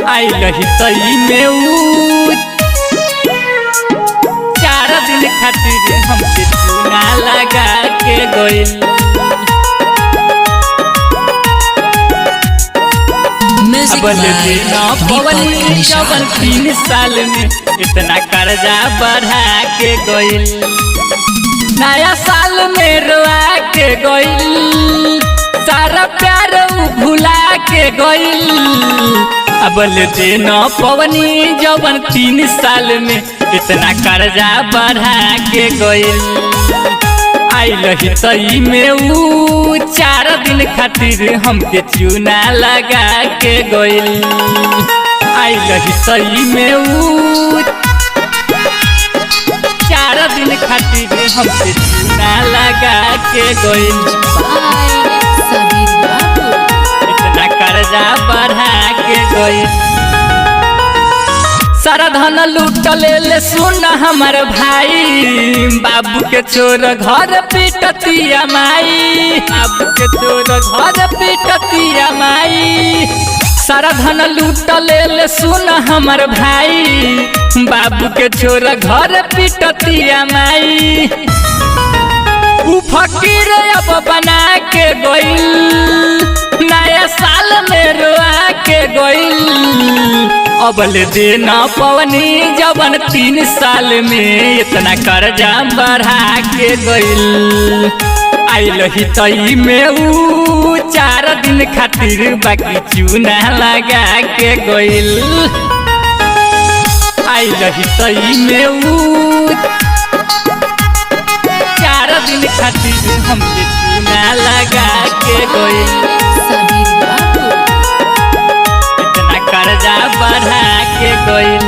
आई रही तई में ऊ 4 दिन खातिर हमके चूना लगा के गइल। पवनी जवन 3 साल में इतना कर्जा बढ़ा के गइल। नया साल में रोआ के गइल, सारा प्यार भुला के गइल। अबल दिन पवनी जवन 3 साल में इतना कर्जा बढ़ा के गइल। आई रही तई में ऊ 4 दिन खातिर हमके चूना लगा के गइल। आई रही तई में ऊ 4 दिन खातिर हमके चूना लगा के गइल। इतना कर्जा बढ़ा के गइल। सारा धन लूट ले सुन हमर भाई, बाबू के चोर घर पिटतिया माई, बाबू के चोर घर पिटतिया माई। सारा धन लूट ले सुन हमर भाई, बाबू के चोर घर पिटतिया माई। उ फकीर अब बना के गइल, नया साल में रोआ के गइल। अबल दिन पवनी जवन 3 साल में इतना कर्जा बढ़ा के गइल। आई रही तई में ऊ 4 दिन खातिर बाकी चूना लगा के गइल। आई रही तई में ऊ 4 दिन खातिर हमके चूना लगा के गइल। कर्जा बढ़ा के गइल।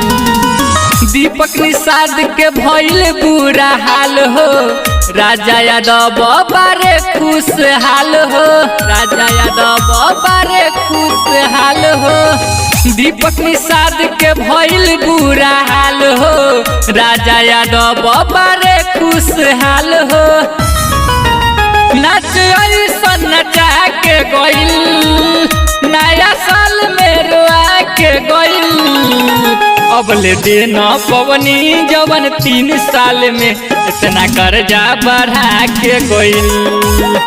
दीपक निषाद के भइल बुरा हाल हो, राजा यादव बारे खुशहाल हो, राजा यादव बारे खुशहाल हो। दीपक निषाद के भइल बुरा हाल हो, राजा यादव बारे खुशहाल हो। नाच ऐसन नचा के गइल, नया साल में रोआ के गइल। अबले दिन पवनी जवन 3 साल में इतना कर्जा बढ़ा के गइल।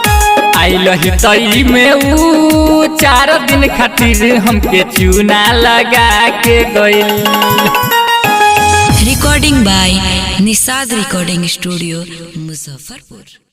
आई रही तई में ऊ 4 दिन खातिर हमके चूना लगा के गइल। Recording by Nishad recording studio Muzaffarpur.